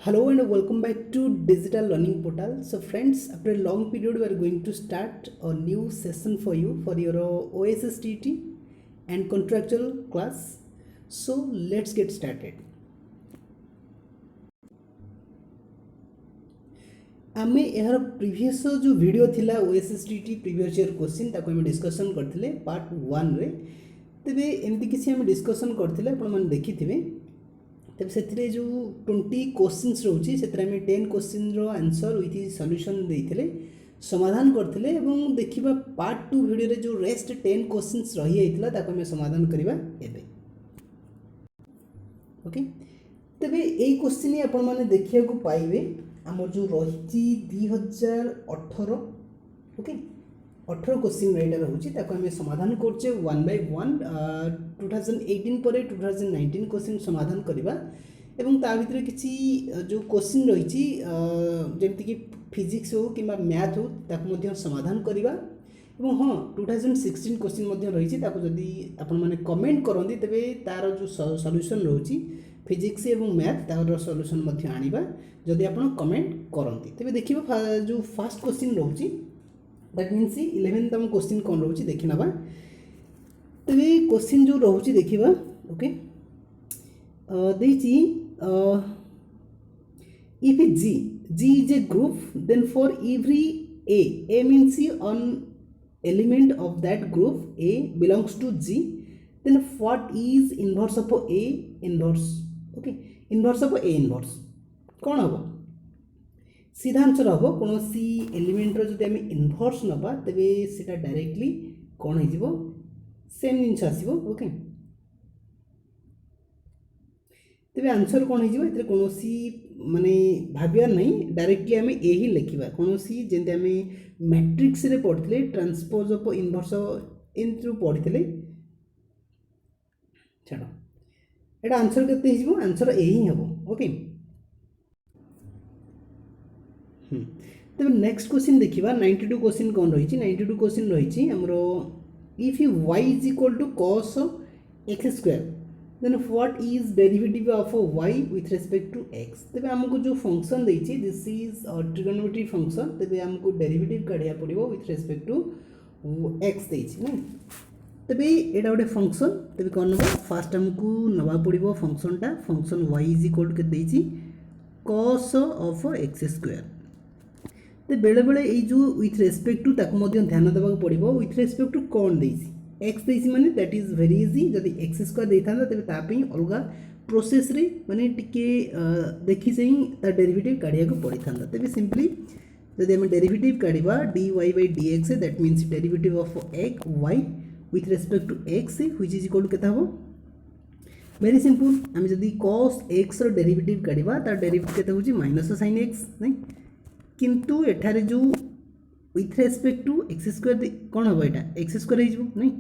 Hello and welcome back to Digital Learning Portal. So friends, after a long period we are going to start a new session for your OSSTT and contractual class. So let's get started. आमे यार previous जो video थिला OSSTT previous year question ताको हम discussion करथिले part 1 रे तबे एमती किसी हम डिस्कशन करथिले आपण मन देखिथिबे तब से जो 20 क्वेश्चंस रोचे से 10 क्वेश्चन रो आंसर विथ सॉल्यूशन देइथिले समाधान करथिले एवं देखिबा पार्ट 2 वीडियो रे जो रेस्ट 10 क्वेश्चंस रही आइतला ताको हम समाधान करबा एबे ओके तबे एई क्वेश्चन आपण माने देखिया को पाइबे हमर जो रहिची 2018 ओके 18 क्वेश्चन रेटा रहउची ताको हम समाधान करचे 1 बाय 1 2018 पर 2019 क्वेश्चन समाधान करबा एवं ता भितर किछि जो क्वेश्चन रहिची जेमति कि फिजिक्स हो किबा मैथ हो ताको मध्य समाधान करबा एवं हां 2016 क्वेश्चन मध्य रहिची ताको जदी आपण माने कमेंट करंदी तबे तार जो सॉल्यूशन रहउची फिजिक्स एवं मैथ तार सॉल्यूशन मध्य आनिबा जदी आपण कमेंट करंती तबे देखिबा जो फर्स्ट क्वेश्चन रहउची दैट मीन्स 11तम क्वेश्चन कौन रोची देखि नबा तबे क्वेश्चन जो रोची देखिबा ओके देची if g is a group then for every a means an element of that group a belongs to g then what is inverse of a inverse okay inverse of a inverse कौन होबो सीधा answer हम कौन सी element रो आम inverse नवा तेरे सीटा directly कौन हो सेम जिनस आसो ओके तेरे आंसर कौन हो कौन माने भाविया नहीं डायरेक्टली आम यही लिखा कौन सी जमी आम मैट्रिक्स रे पढ़ते ट्रांसपोज ऑफ इनभर्स एमती पढ़ते छाड़ एटा आंसर केते हो आंसर यही हम ओके तब नेक्स्ट क्वेश्चन देखिबा 92 क्वेश्चन कौन रही 92 क्वेश्चन रही हमरो if y is equal to cos x square then what is derivative of y with respect to x तबे हमको जो फंक्शन देछि दिस इज ट्रिगोनोमेट्री फंक्शन तबे हमको डेरिवेटिव काढिया पड़िबो विथ रिस्पेक्ट टू x देछि नै तबे एटा गोटे फंक्शन तबे कोन नबा फर्स्ट हमको नबा पड़िबो फंक्शनटा function y is equal to K देछि cos ऑफ x स्क्वायर तो बेले बेले ये जो विथ रेस्पेक्ट टू ताको मध्य ध्यान देबा पड़िबो विथ रेस्पेक्ट टू कोन देइसी x देइसी माने दैट इज वेरी इजी जदी x स्क्वायर देइथांदा तबे तापई अलगा प्रोसेस रे माने टिके देखि सही ता डेरिवेटिव काढिया को पड़िथांदा तबे सिंपली जदी हम डेरिवेटिव काढिबा dy by dx that means derivative of x y with respect to x which is equal to केता हो वेरी सिंपल हम जदी cos x रो डेरिवेटिव काढिबा ता डेरिवेटिव केता होची माइनस sin x नै किंतु एठारे जो with respect to x square कौन हम यहाँ एक्स स्क्वायर हो नहीं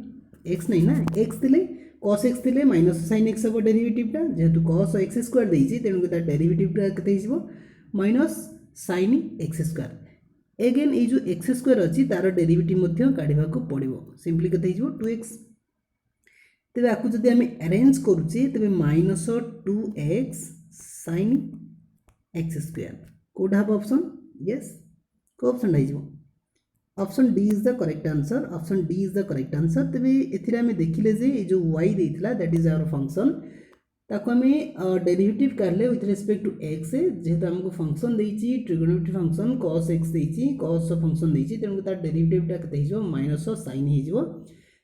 एक्स नहीं ना एक्स थे कस एक्स थे माइनस sin x हम डेरिवेटिवटा जेहेतु कस एक्स स्क्वायर देती तेणुक तार डेरिवेटिवटा के minus sin x square again ये जो एक्स स्क्वायर अच्छी तार डेरिवेटिव काढ़ा पड़ो सिंपली के 2x तेज आपको जब आम अरेंज करुचे तेज minus 2x sin x square कौटा हम ऑप्शन yes को ऑप्शन हो option D is the correct answer option D is the correct answer तेरे एथिरे हमें देखिले जे जो y देइथिला दैट इज आवर फंक्शन ताको हमें डेरिवेटिव काढले विथ रिस्पेक्ट टू x जेहेतु हमको फंक्शन देइची ट्रिगोनोमेट्री फंक्शन cos x देइची cos फंक्शन देइची तेनु तार डेरिवेटिवटा केते हिजो माइनस sin हिजो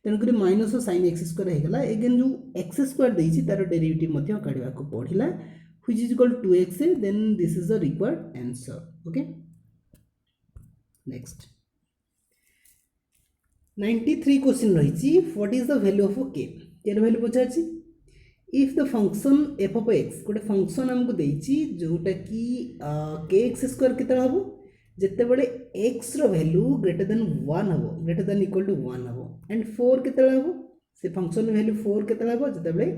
तेनु करी माइनस sin x स्क्वायर हे गला अगेन जो x स्क्वायर देइची तार डेरिवेटिव मध्य काढवा को पढिला which is equal to 2x then this is the required answer okay next 93 question रही what is the value of k केर वैल्यू पचारछि if the function f of x गोटे function हमको देइछि जोटा कि kx स्क्वायर केतरा हबो जते बेले x रो वैल्यू ग्रेटर देन 1 हबो ग्रेटर देन इक्वल टू 1 हबो एंड 4 केतरा हबो से फंक्शन वैल्यू 4 केतरा हबो जते बेले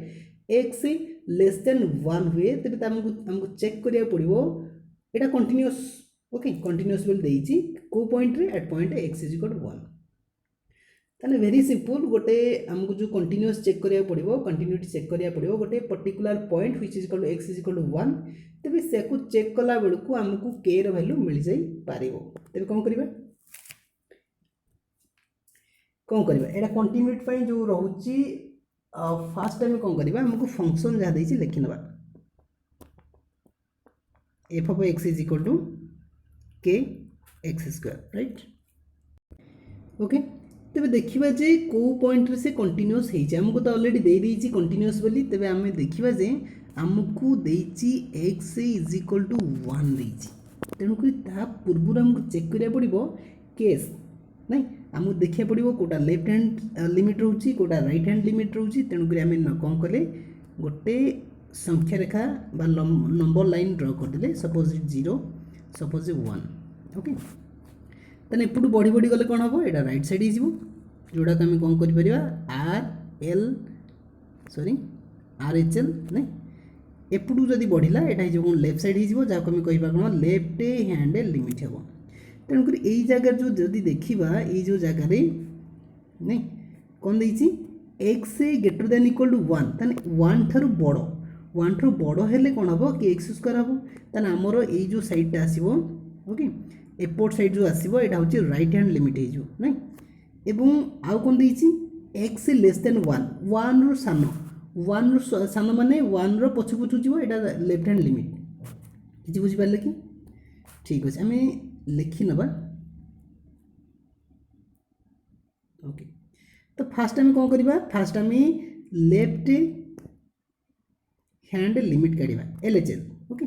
x लेस देन 1 हुए तबे हमको चेक करिया पड़िबो एटा कंटीन्यूअस ओके कंटीन्यूअस बेल देइछि को पॉइंट रे at point x is equal to 1 ताने वेरी सिंपल गोटे आमको जो कंटिन्यूअस चेक करिया पड़िबो कंटिन्यूटी चेक करिया पड़िबो गोटे particular point which is equal to x is equal to 1 तबे से को चेक कला बेलकु आमको k रो वैल्यू मिल जाई पारिबो तबे कोन करिबा एटा कंटिन्यूटी पई जो रहउची फास्ट टाइम कोन करिबा हमको फंक्शन जा देछि लिखि नबा f of x is equal to k x square right okay तबे देखिबा जे को पॉइंट रे से कंटीन्यूअस हेछि हमको तो ऑलरेडी दे देछि कंटीन्यूअस बोली तबे हमें देखिबा जे हमको देछि x is equal to 1 देछि तेनु करी ता पूर्व हमको चेक करिया पड़िबो केस नहीं हमको देखिया पड़िबो कोटा लेफ्ट हैंड लिमिट रहउछि कोटा राइट हैंड लिमिट रहउछि तेनु करी हमें न कोन कले गोटे संख्या रेखा बा नंबर लाइन ड्रा कर देले सपोज 0 सपोज 1 ओके तने एपटू बढ़ी बढ़ी गले कोन हबो एटा राइट साइड हिजिबो जोडा हम कोन करि परिबा आर एच एल नहीं एपटू जदि बढ़िला एटा हिजिबो लेफ्ट साइड हिजिबो जा हम कहिबा कोन लेफ्ट हैंड लिमिट हबो तेनु करी एई जगह जो जदि देखिबा एई जो जगह रे नहीं कोन देछि x greater than equal to 1 तने 1 थारु बड़ो 1 थारु बड़ो हेले कोन हबो कि x स्क्वायर हबो तने हमरो एई जो साइड ता आसीबो ओके एपोर्ट साइड जो आसीबो एटा होची राइट हैंड लिमिट हिजो नहीं एवं आउ कोन देछि x लेस देन 1 रो सानो माने 1 रो पछु पछु जिवो एटा लेफ्ट हैंड लिमिट किछि बुझि पाले कि ठीक अछि हमें लिखि नबा ओके तो फास्ट हम कोन करबा फास्ट हम लेफ्ट हैंड लिमिट काढिबा LHL ओके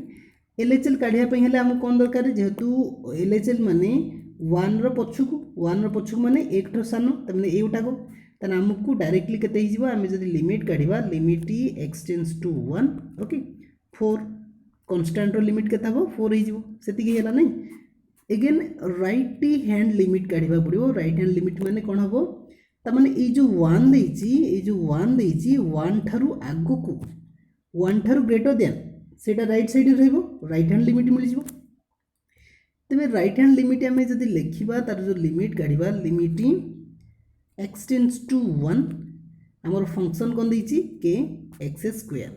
LHL काढिया पई हले हम कोन दरकार जेहेतु LHL माने 1 रो पछुक माने 1 रो सानो त माने एउटा को तने हमकु डायरेक्टली केते हिजिबो हम जदी लिमिट काढिबा limit x tends to 1 okay 4 constant रो लिमिट केता हो 4 हिजिबो सेति की हला नहीं अगेन राइट हैंड लिमिट काढिबा पड़िबो राइट हैंड लिमिट माने कोन हबो त माने ए जो 1 देछि 1 थारु आगु को 1 थारु ग्रेटर देन सेटा राइट साइड रे रहबो राइट हैंड लिमिट मिल जिवो तबे राइट हैंड लिमिट हमें जदी लिखिबा तार जो लिमिट काढिबा लिमिट x टेंड्स टू 1 हमर फंक्शन कोन देछि k x स्क्वायर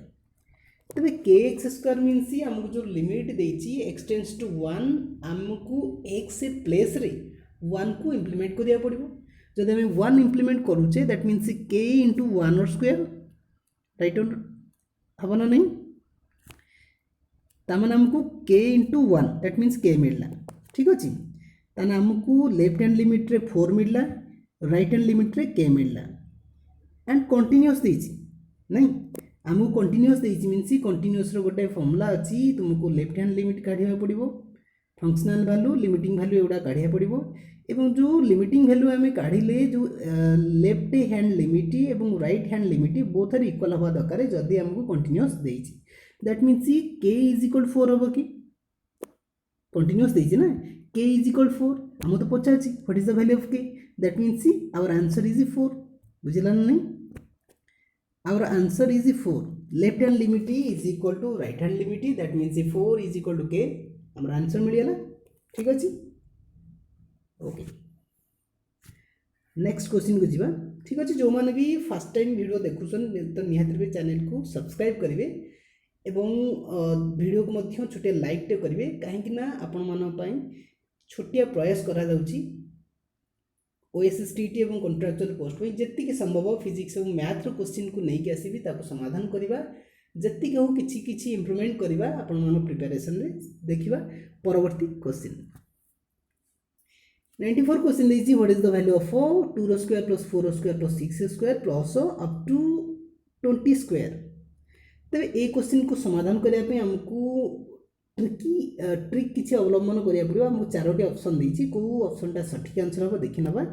तबे k x स्क्वायर मींस हमको जो लिमिट देछि x टेंड्स टू 1 हमको x से प्लेस रे 1 को इंप्लीमेंट करिया पड़िबो जदि हम 1 इंप्लीमेंट करूचे दैट मींस k into 1 और स्क्वायर राइट हबो ना नहीं तामान हमको k into 1 that means k मिलला ठीक अछि ताना हमको लेफ्ट हैंड लिमिट रे 4 मिलला राइट हैंड लिमिट रे k मिलला एंड कंटीन्यूअस देछि नहीं हमको कंटीन्यूअस देछि मींस कंटीन्यूअस रो गोटे फार्मूला अछि तुमको लेफ्ट हैंड लिमिट काढिया पड़िबो फंक्शनल वैल्यू लिमिटिंग वैल्यू एडा काढिया पड़िबो एवं जो लिमिटिंग वैल्यू हमें काढिले जो लेफ्ट हैंड लिमिट एवं right hand limit both are equal हवा दरकार जदि हमको कंटीन्यूअस देछि that means k is equal 4 हबो कि कंटीन्यूअस देछि ना k इज इक्वल 4 हम तो पचाछि what is the value of k that means our answer is 4 बुझिला नहीं our answer is 4 left hand limit is equal to right hand limit that means 4 is equal to k हमर answer मिल गेला ठीक अछि okay next question को जीवा ठीक अछि जो माने भी फर्स्ट टाइम वीडियो देखुसन तो निहात रे चैनल को सब्सक्राइब करिवे एवं वीडियो को मध्य छोटे लाइक टे करिवे काहे कि ना आपण मानन पई छोटिया प्रयास करा जाउची OSSTT एवं कॉन्ट्रैक्चुअल पोस्ट में जति संभव फिजिक्स और मैथ रो क्वेश्चन को नहीं के आसीबी ताको समाधान करिबा जति के हो किछि किछि इंप्रूवमेंट करिबा आपण मानो प्रिपरेशन रे देखिबा परवर्ती क्वेश्चन 94 क्वेश्चन देछि what is the value of 2 रो स्क्वायर प्लस 4 रो square plus 6 square plus up to 20 square तबे ए क्वेश्चन को समाधान करिया पे हमको ट्रिक किसी अवलंबन करिया पड़िबो हमको चारोटी ऑप्शन देछि को ऑप्शन टा सठिक आंसर हो देखि नबा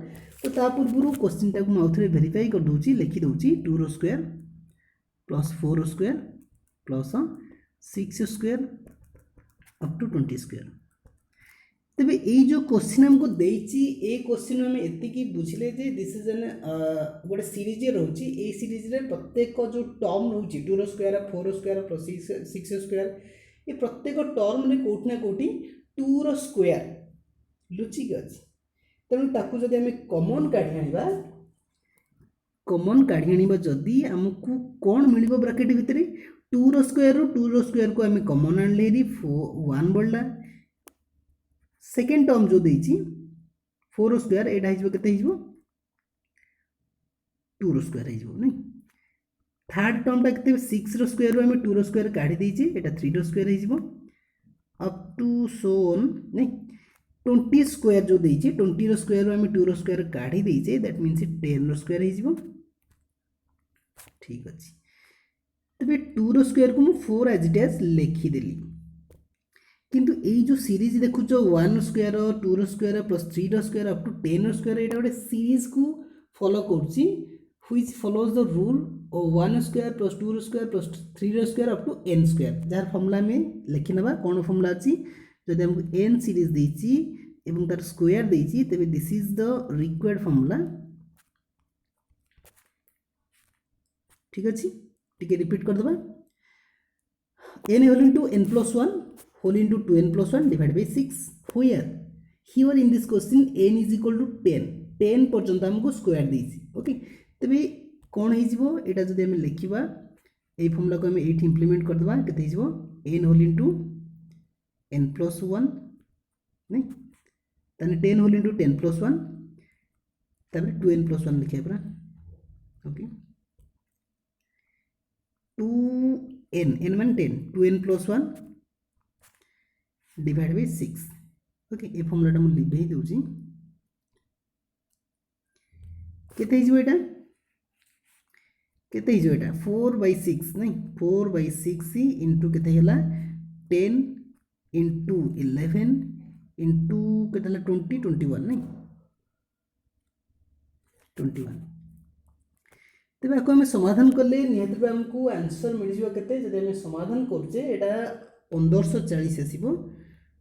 तो ता पूर्व क्वेश्चन टा को माउथरे वेरीफाई कर दोछि लिखि दोछि 2 रो स्क्वायर प्लस 4 रो square plus 6 square up to 20 square तबे ए जो क्वेश्चन हमको देछि ए क्वेश्चन में एति की बुझले जे दिस इज एन गोटे सीरीज रहउछि ए सीरीज रे प्रत्येक जो टर्म रहउछि 2 रो स्क्वायर 4 रो स्क्वायर प्लस 6 स्क्वायर ये प्रत्येक टर्म रे कोठी ना कोठी 2 रो स्क्वायर लुचि के अछि तेणु ताकू जदि हमें कॉमन काढी आनिबा कॉमन काढ़ी आनिबा जदी हमकु कोन मिलिबो ब्रैकेट भितरे 2 रो स्क्वायर को हमें कॉमन आनले री 1 बढ़ला सेकेंड टर्म जो देछि 4 रो स्क्वायर एटा हिजबो केते हिजबो 2 रो स्क्वायर हिजबो नै थर्ड टर्म टा केते 6 रो स्क्वायर रो हमें 2 रो स्क्वायर काढी देछि एटा 3 रो स्क्वायर हिजबो अप टू सो ऑन नै 20 स्क्वायर जो देछि 20 रो स्क्वायर रो हमें 2 रो स्क्वायर काढी देछि दैट मींस 10 रो स्क्वायर हिजबो ठीक अछि तबे 2 रो स्क्वायर को मु 4 एज इट इज लिखि देली किंतु एई जो सीरीज देखुचो 1 स्क्वायर 2 रो स्क्वायर प्लस 3 रो स्क्वायर अप टू 10 रो स्क्वायर एटा गोटे सीरीज को फॉलो करछि which follows the rule of 1 square plus 2 रो स्क्वायर प्लस 3 रो square up to n square जार फार्मूला में लिखि नबा कोन फार्मूला अछि जदि हमको n सीरीज देछि एवं तार स्क्वायर देछि तबे this is the required formula ठीक अछि टिके रिपीट कर दबा n whole into n plus 1 whole into 2n plus 1 divided by 6 here in this question n is equal to 10 पर्यंत हमको स्क्वायर देछि ओके तबे कोन हे जिवो एटा जदि हम लिखिबा ए फार्मूला को हम एठी इंप्लीमेंट कर दबा केते जिवो n whole into n plus 1 नै तने 10 whole into 10 plus 1 तबे 2n plus 1 लिखे परा ओके 2n मान 10 2n plus 1 divide by 6 okay A formula मु लिखै दउची केते हिजो एटा 4 by 6 नै 4 by 6 into केते हला 10 into 11 into केते हला 20 21 नै 21 तबे को हम समाधान करले निहत पे हमको आंसर मिल जिवा केते जदि हम समाधान करजे एटा 1540 आसीबो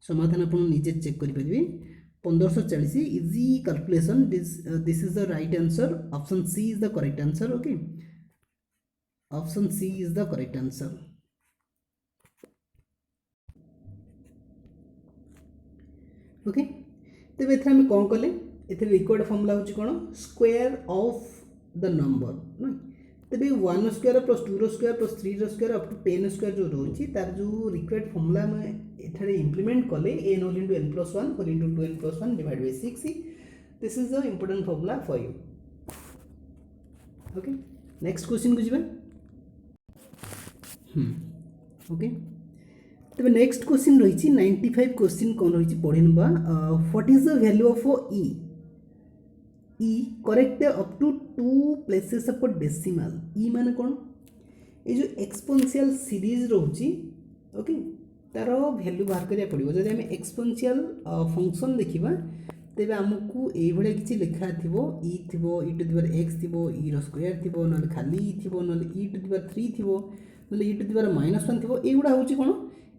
समाधान अपन निजे चेक करि परिबे 1540 easy calculation this is the right answer option C is the correct answer okay option C is the correct answer okay तबे एथरा हम कोन करले एथे रिक्वायर्ड फार्मूला होची कोन स्क्वायर ऑफ द नंबर नै तबे 1 स्क्वायर प्लस 2 रो स्क्वायर प्लस 3 रो स्क्वायर अप टू 10 स्क्वायर जो रहउची तार जो रिक्वायर्ड फार्मूला में एथरे इंप्लीमेंट करले n whole into n plus 1 whole into 2n plus 1 divide by 6 this is the important formula for you okay next question को जिबा ओके तबे नेक्स्ट क्वेश्चन रहिची 95 क्वेश्चन कोन रहिची पढिनबा what is the value of e correct up to 2 places of decimal e माने कोन ए जो एक्सपोनेंशियल सीरीज रहउची ओके तारो वैल्यू बाहर करिया पड़िबो जदि हम एक्सपोनेंशियल फंक्शन देखिबा तेबे हमकु एई भले किछि लिखा थिबो e थिबो e to the power x थिबो e रो स्क्वायर थिबो नले खाली e थिबो नले e टू द पावर 3 थिबो नले e टू द पावर -1 थिबो एगुडा होची कोन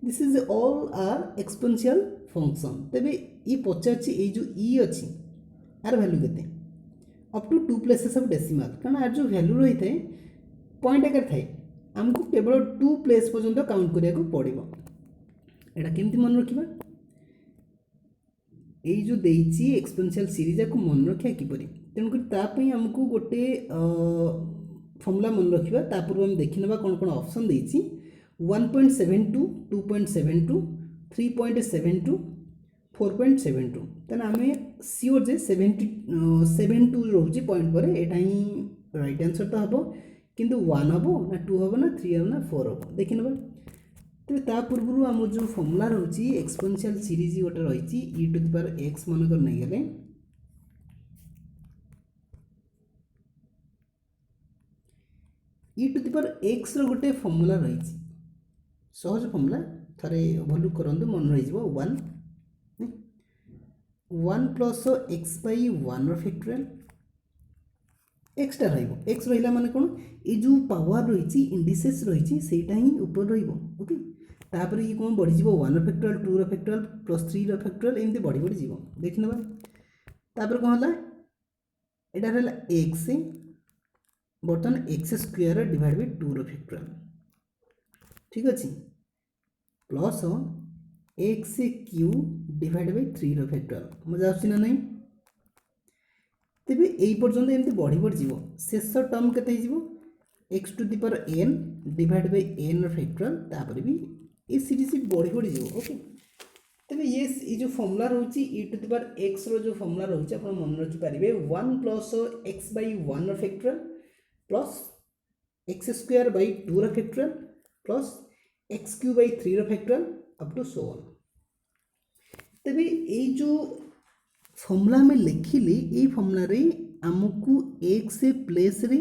this is all are exponential function तेबे ई पचाची ए जो e अछि आर वैल्यू केते up to 2 places of decimal कारण आर जो वैल्यू रही थे पॉइंट आकर थाए हमको केवल 2 प्लेस पर्यंत काउंट करिया को पड़िबो एटा केमती मन रखिबा ए जो देइची एक्सपोनेंशियल सीरीज को मन रखिया कि परि तन कर ता पई हमको गोटे फार्मूला मन रखिबा ता पूर्व हम देखिनबा कोन कोन ऑप्शन देइची 1.72 2.72 3.72 4.72 तने हमें सियोर जे 72 रोची पॉइंट पर एटा ही राइट आंसर तो हबो किंतु 1 हबो ना 2 हबो ना 3 हबो ना 4 हबो देखिनबा तो ता पूर्व हम जो फार्मूला रोची एक्सपोनेंशियल सीरीज गोटे रही e to the power x मन कर नै गेले e to the power x रो गोटे फार्मूला रही सहज फार्मूला थरे ओवरलुक करंदु मन रही जबो 1 1 प्लस x by 1 रो फैक्टोरियल एक्स्ट्रा रहिबो x रहिला माने कोन ए जो पावर रहिची इंडिसेस रहिची सेटा ही ऊपर रहिबो ओके तापर ये कोन बढ़ी जीवो 1 रो फैक्टोरियल 2 रो फैक्टोरियल प्लस 3 रो फैक्टोरियल एमते बढ़ी बढ़ी जीवो देखिनबा तापर कोन हला एटा रहला x बर्तन x स्क्वायर डिवाइड बाय 2 रो फैक्टोरियल ठीक अछि plus x cube divide by 3 रो फैक्टोरियल मजा आछि ना नहीं तेबे एई पर्यंत एमती बढ़ी बढ़ जीवो शेष टर्म केते हिजिवो x to the power n divide by n factorial तापर भी ए सीरीज बढ़ी बढ़ी जीवो ओके। तेबे ये जो फॉर्मूला रही e to the power x रो जो फॉर्मूला रही आप मन रखी पारे 1 plus x by 1 factorial plus x square by 2 factorial plus x cube by 3 factorial up to so on. तेबे ये जो फॉर्मूला में लिखिली ये फॉर्मूला रे हमको x प्लेस रे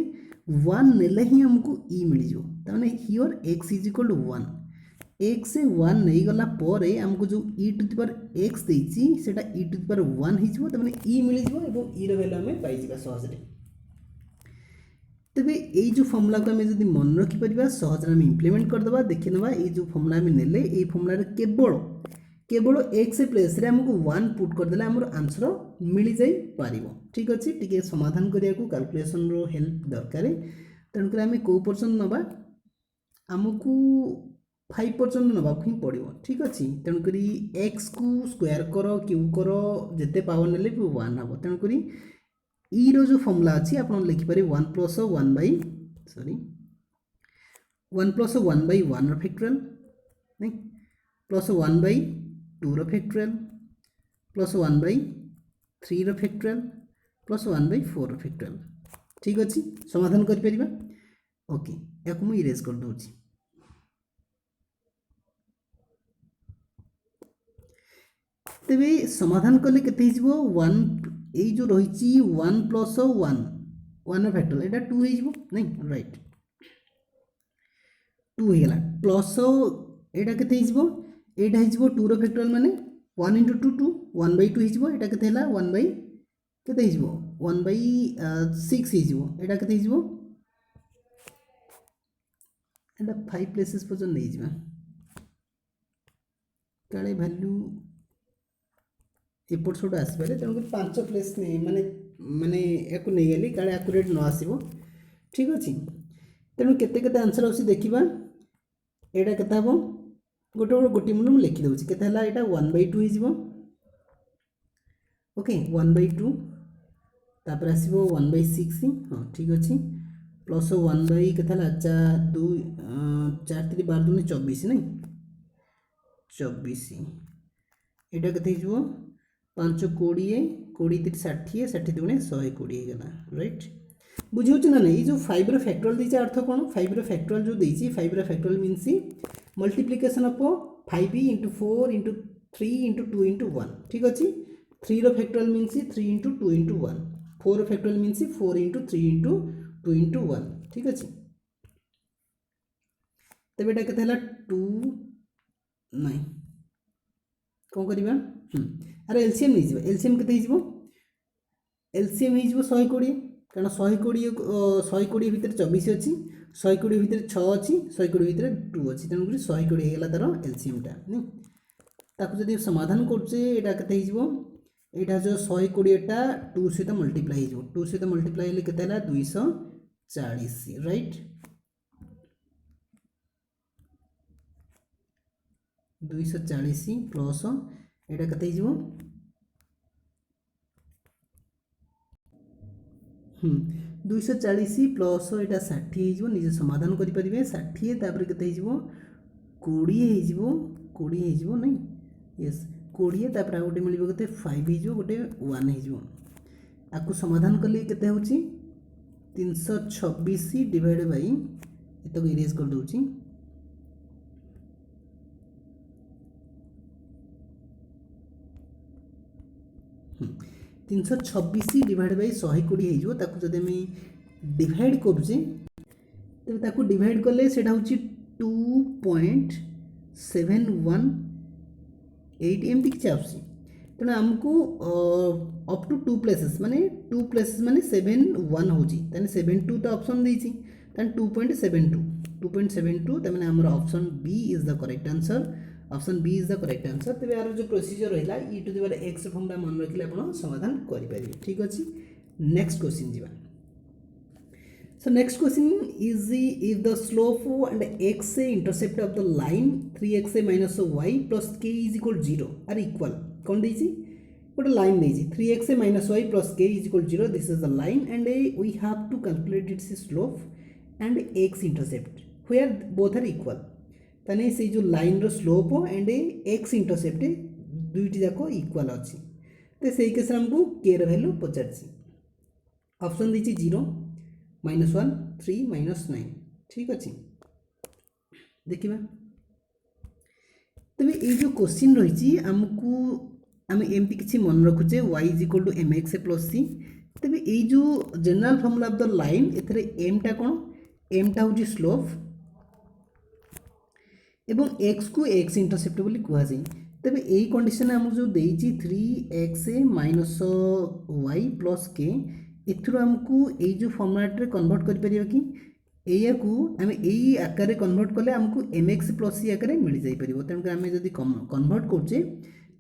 1 नेले ही हमको e मिल जो ताने here x is equal to 1 x से 1 नहीं गला पर हमको जो e to the power x देछि सेटा e टू द पावर 1 हि जो ताने e मिल जो एवं e रो वैल्यू हमें पाई जिबा सहज रे। तेबे ये जो फॉर्मूला को हमें जब मन रखिपर सहज आम इम्प्लीमेंट करदे देखी ना ये जो फॉर्मूला आम नेले ये फॉर्मूला केवल केवल एक्स प्लेस रे हमको 1 पुट करदे आमर आंसर मिल जाई पारिबो ठीक अच्छे टी समाधान करिया को कैलकुलेशन रो हेल्प दरकार तेणुक आम कौ परसेंट नवा आमको 5% नवा ही पड़ो ठीक अच्छे तेणुक एक्स को स्क्वायर कर क्यू कर जिते पावर नेले भी 1 हम तेणुक ई रो जो फॉर्मूला अच्छी आप लिखिपारे 1 प्लस 1 बाई 1 फैक्टोरियल नहीं plus 1 by 2 factorial plus 1 by 3 factorial plus 1 by 4 factorial ठीक अच्छे समाधान करिपरिबा ओके या को इरेज कर दूची। तेबे समाधान कले केते हिजबो 1 ये जो रही 1 प्लस 1 फैक्टोरियल एटा 2 हिजबो नहीं राइट 2 हो गला प्लस एटा केते हिजबो एटा हिजबो 2 रो फैक्टोरियल माने 1 into 2 2 1 by 2 हिजबो एटा केते हला 1 by केते हिजबो 1 by 6 हिजबो एटा केते हिजबो एटा 5 प्लेसेस पर नहीं हिजबा काले वैल्यू एपट सोट आसपे तेणुक 5 प्लेस नहीं माने माने या नहीं गली काले आकुरेट न आसो ठीक अच्छे तेणु केते केते आंसर अच्छी देखा यहाँ के गोटे गोटे मिनट मुझे लिखिदे के यहाँ 1 by 2 हो ओके 1 by 2 तापर आसो 1 by 6 हाँ ठीक अच्छे प्लस 1 by के 2 4 3 12 दूनी 24 नहीं 24 यहाँ के 5 20 20 3 60 60 दुणे 120 गला राइट बुझे ना ना ये जो 5 रो फैक्टोरियल देछि अर्थ कोन 5 रो फैक्टोरियल जो देछि 5 रो factorial means multiplication of 5 into 4 into 3 into 2 into 1 ठीक अछि 3 रो फैक्टोरियल मींस 3 into 2 into 1 4 रो factorial means 4 into 3 into 2 into 1 ठीक अछि तबे एटा केते हला 2 9 कौन करिबा अरे एलसीएम नहीं जीवो एलसीएम केते हिजबो एलसीएम हिजबो 120 कारण 120 भितर 24 अछि 120 भितर 6 अछि 120 भितर 2 अछि तेनु 120 हेला तार एलसीएम टा नहीं ताकू जदी समाधान करछे एटा केते हिजबो एटा जो 120 टा 2 सहित मल्टीप्लाई हिजबो 2 सहित मल्टीप्लाई हेले केते हला 240 राइट 240 प्लस एटा केते हिजबो 240 प्लस एटा 60 हिजबो निजे समाधान करि परिबे 60 तापर केते हिजबो 20 हिजबो 20 हिजबो नहीं यस 20 तापर गोटे मिलबो केते 5 हिजबो गोटे 1 हिजबो आकु समाधान कले केते होची 326 डिवाइड बाय एतको इरेज कर दोची 326 डिवाइड बाय 120 हो ताकू जदि आम डिवाइड करुचे तेज ताकू डिवाइड कले सेटा होची 2.718 एमती किसी आसुची तेणु आमको अप टू 2 प्लेसेस माने 2 प्लेसेस माने 71 होची ताने 72 तो ऑप्शन देछि ताने 2.72 ताने हमर option B is the correct answer option B is the correct answer तेज यार जो प्रोसीजर रहा ई टू द पावर एक्स फॉर्मटा मन रखिले आप समाधान करेंगे ठीक अच्छे नेक्स्ट क्वेश्चन जी so next question is if the slope and x intercept of the line 3x - y + k = 0 are equal कौन देछि गोटे लाइन देजी 3x minus Y plus K is equal 0 this is the line and we have to calculate its slope and x intercept where both are equal ताने से जो line रो slope and x intercept दुईटी जाक equal अच्छी तो से case हमको के वैल्यू पचार ऑप्शन देती 0 -1 3 -9 ठीक अच्छे देखा तेज ये जो क्वेश्चन रही आमको आम एमती किसी मन रखुचे y is equal to M x plus C तेज ये जो general formula of the line एथरे एमटा कौन एमटा हूँ स्लोप एवं एक्स को एक्स इंटरसेप्ट बोली कहुए तेज यही कंडीशन आमको जो देती 3x माइनस वाई प्लस के एथुर आमको ये जो फॉर्मूला कन्वर्ट कर कि या आम यही आकार कन्वर्ट कले आमको एम एक्स प्लस सी आकार मिल जापर तेणुक आम जब कन्वर्ट करुचे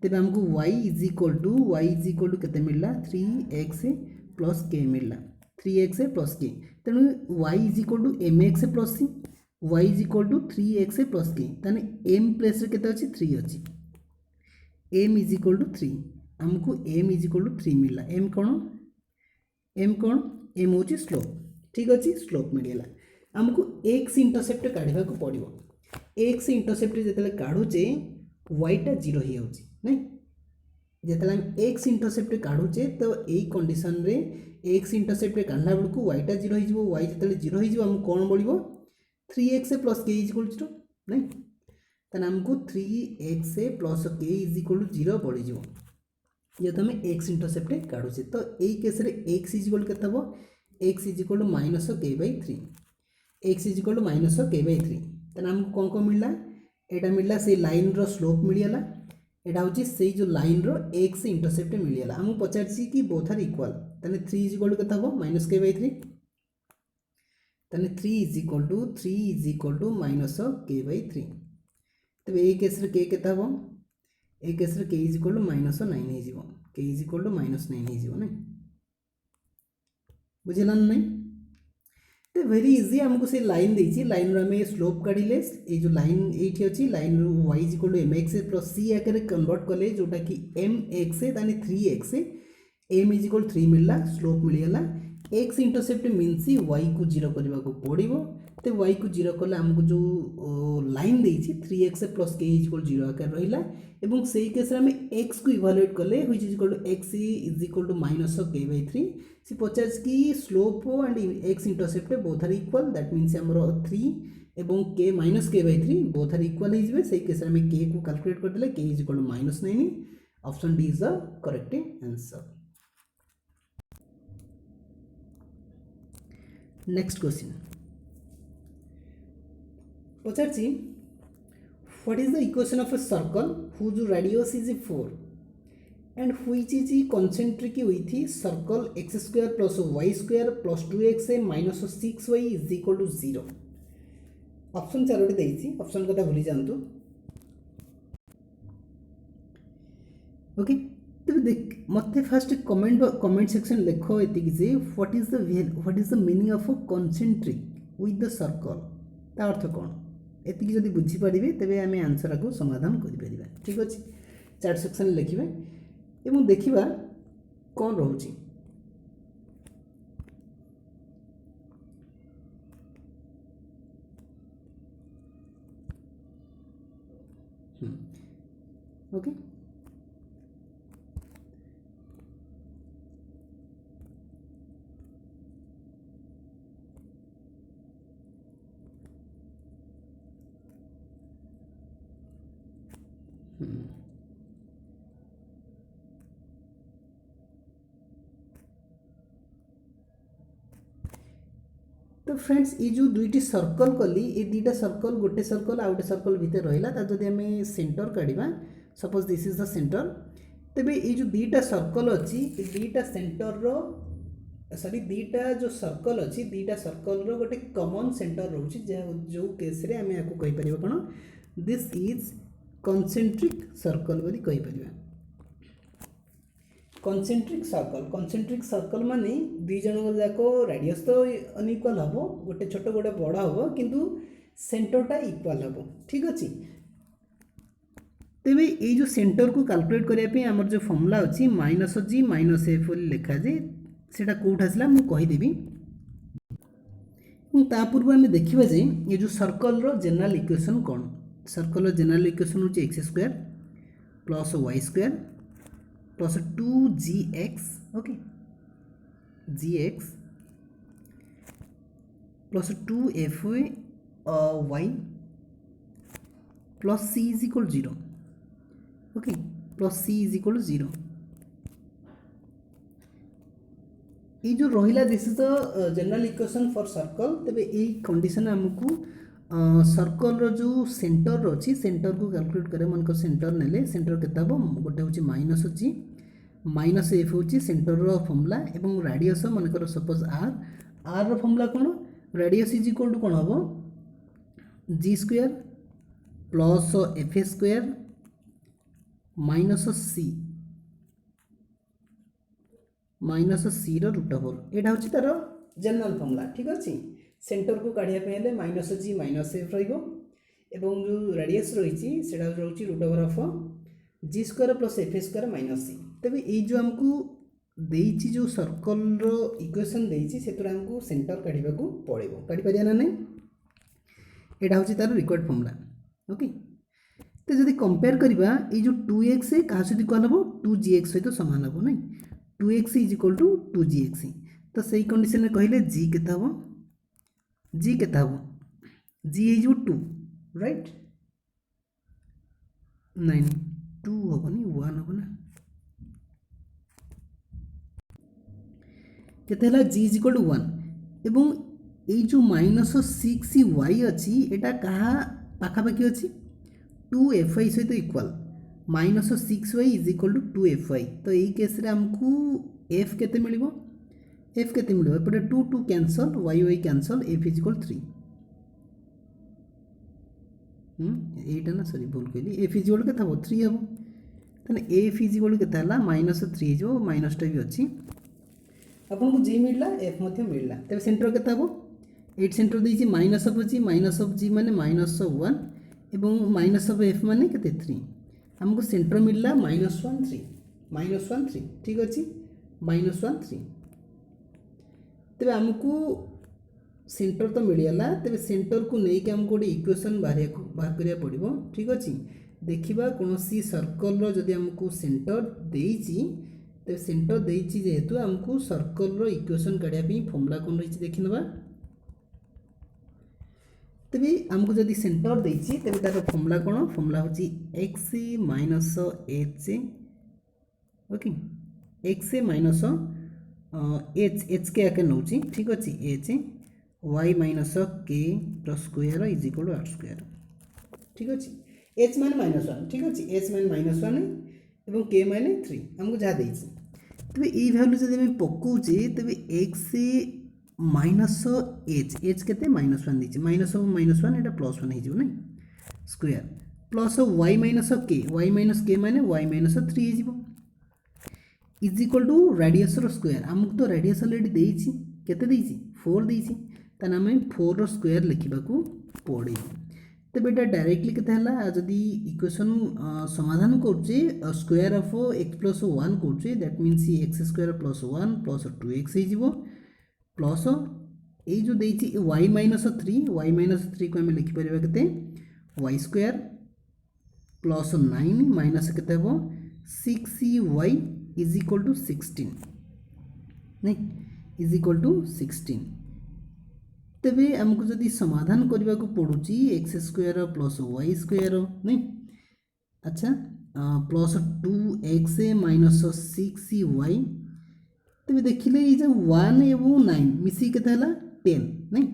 तेज आमको y इज इक्वल टू के मिलला 3x प्लस के मिलला 3x प्लस के तेणु y is equal to M x plus c y is equal to 3x plus के ताने m प्लेस के 3 अच्छी m इज इक्वल टू 3 आमको m इज इक्वल टू 3 मिलला m कौन m हूँ स्लोप ठीक अच्छे स्लोप मिलला आमको एक्स इंटरसेप्ट काढ़ा पड़ो एक्स इंटरसेप्ट जो काढ़ुचे वाईटा 0 हो जाऊँगी नहीं जिते एक्स इंटरसेप्ट काढ़ुचे तो यही कंडीशन रे एक्स इंटरसेप्ट काढ़ला बेलू वाईटा 0 हो वाई जो 0 हो कौन बढ़ो 3x plus K is equal 0 नहीं तेना आमको 3x plus K is equal 0 बढ़ी जेहेतु आम एक्स इंटरसेप्ट काढ़ुचे तो यही केस एक्स इज इक्वल के x is equal minus k by 3 x is equal minus k by 3 तेना आमको कौन कौन मिलला एटा मिलला से लाइन रो स्लोप मिलला एटा हूँ से जो लाइन रो एक्स इंटरसेप्ट मिलला आमको पचार कि बोथ आर इक्वल तेने 3 इज इक्वल के माइनस के बै 3 तेने 3 is equal to minus k by 3 तब ये केस के ए केस के इज इक्वल टू माइनस 9 हो के इज इक्वल टू माइनस 9 हो ना बुझेगा नहीं तो वेरी इजी आमको से लाइन देती लाइन आम स्लोप काढ़ले ये जो लाइन ये अच्छी line y is equal to M x plus C आकार कन्वर्ट कले जोटा कि एम एक्स ताने 3x एम इज इक्वल 3 मिलला स्लोप मिलगला एक्स इंटरसेप्ट मीनस y को 0 करने को पड़ो तो y को 0 कले आमको जो लाइन देती 3x plus K is equal 0 आकार रहा एवं से केस आम x को इवालुएट कले which is equal to x is equal to minus k by 3 c पचार कि slope and x intercept both are equal that means आमर 3 एवं के minus k by 3 both are equal हो से केस आम के को कैलकुलेट करदे k is equal to minus 9 option D is the correct answer next question पचार what is the equation of a circle whose radius is 4 and which is concentric with circle x square plus y square plus 2x minus 6y is equal to 0 option चारोटी देइछि option कथा भूली जानतु okay तो देख मते first comment section लिखो एति कि जे what is the meaning of a concentric with the circle ता अर्थ कोन एति जदि बुझी परिबे तबे आमे आंसर को समाधान करि परिबा ठीक अछि चैट सेक्शन लिखिबे एवं देखिबा कौन रोची ओके तो फ्रेंड्स ये जो दुईटी सर्कल कली ये दुईटा सर्कल गोटे सर्कल आ गोटे सर्कल भितर रहा जदि आम सेंटर काढ़ा suppose this is the centre तेबे ये जो दुईटा सर्कल अच्छी दुईटा सेंटर रो सॉरी दुईटा जो सर्कल अच्छी दुईटा सर्कल रो गोटे कॉमन सेंटर रोचे जो केस रे आम या कहि परिबा कोन दिस इज कंसेंट्रिक सर्कल बोली कहि परिबा कंसेंट्रिक सर्कल माने दुई जन जाक रेडियस तो अनइक्वाल हम गोटे छोट गोटे बड़ हम किंतु सेंटरटा इक्वाल हम ठीक अच्छे तेबे ये जो सेंटर को कैलकुलेट करने आमर जो फॉर्मूला अच्छी माइनस जी माइनस एफ लिखा जाए सेटा कौट आसला मुझे कहीदेवी ता पूर्व आम देखा जे ये जो सर्कल जनरल इक्वेशन कौन सर्कल जनरल इक्वेशन हूँ x square plus Y square plus 2gx okay gx plus 2fy y plus c is equal 0 okay plus c is equal 0 ये जो रहा this is the general equation for circle तेबे ये condition आमको circle जो centre अच्छी centre को calculate करे मन सेंटर नेले सेंटर केते हबो गोटे होची माइनस जी माइनस एफ होची सेंटर रो फॉर्मूला एवं रेडियस मनकर सपोज आर आर रो फॉर्मूला कोन रेडियस इज इक्वल टू कोन हबो G square plus F square minus C root over यहाँ हूँ तार जनरल फॉर्मूला ठीक अच्छे सेंटर को काढ़ापे माइनस जी माइनस एफ रो जो रेडियस रही से रोचे root over of G square plus F square minus C तेज ये जो आमको देती जो सर्कल इक्वेशन देती से आमको सेंटर काढ़ा पड़ो काढ़ी पारिया ना नहीं यहाँ हूँ तार रिक्वायर्ड फॉर्मूला ओके तो जब कंपेयर करवा ये जो 2x क्या सहित कल हम 2gx सहित सामान हम ना 2x is equal to 2gx तो सही कंडीशन में कहले g के जी के जी हो 2 राइट नहीं 2 हेनी 1 हम ना के जी इज इक्वल टू 1 एवं ये जो माइनस 6y अच्छी यहाँ क्या पाखापाखि अच्छी 2fy सहित equal minus 6y is equal to 2fy तो यही केस रे हमको f केते मिलिबो f केते मिलिबो एपटे 2 2 cancel y cancel f is equal 3 एटा ना सॉरी भूल कहली f इज इक्वल केते हो 3 हबो तने f इज इक्वल केते हला माइनस 3 जो माइनस टा भी अच्छी आपन को g मिलला f मध्ये मिलला तबे सेंटर केते हबो 8 सेंटर देछि माइनस ऑफ g माने माइनस 1 एवं माइनस ऑफ एफ माने केते 3 हमको सेंटर मिलला -1 3 ठीक अच्छे -1 3 तेरे आमको सेंटर तो मिलगला तेरे सेंटर को लेकिन आमको गोटे इक्वेशन बाहर करिया पड़िबो ठीक अच्छे देखिबा कोनोसी सर्कल रो जदि हमको सेंटर देइची तेरे सेंटर देइची जेहेतु हमको सर्कल रो इक्वेशन काढिया पई फॉर्मूला कोन रहिची देखि नबा तेबे आमको जदि सेंटर देइची तेबे तार फॉर्मूला कोन फॉर्मूला होची x minus h okay x minus h के आके नउची ठीक अछि h y minus k plus square is equal to r square ठीक अछि h माने -1 ठीक अछि h माने -1 एवं k माने 3 हमको जा देइची तेबे ई वैल्यू जदि हम पकोचे तेबे x माइनस एच के -1 दीजिए -1 एटा +1 हो ना स्क्वायर प्लस y माइनस के माने y माइनस 3 हो is equal to radius square आमको तो रेडियस ऑलरेडी देइछि केते देइछि 4 देइछि तने हम 4 रो स्क्वायर लिखिबा को पड़े तबे एटा डायरेक्टली केते हला जदी इक्वेशन समाधान करछे स्क्वायर ऑफ x + 1 करछे that means x square + 1 + 2x हो जिवो प्लस ये जो देती y माइनस 3 को आम लिखिपर के वाई स्क्वायर प्लस 9 माइनस के 6y इज इक्वल टू 16 नहीं इज इक्वल टू 16 तेबे आमको जदि समाधान करने को पड़ुची X square plus Y square नहीं अच्छा प्लस 2x माइनस 6y तेज देखिले ये जो 1 एवं 9 मिसी के 10 नहीं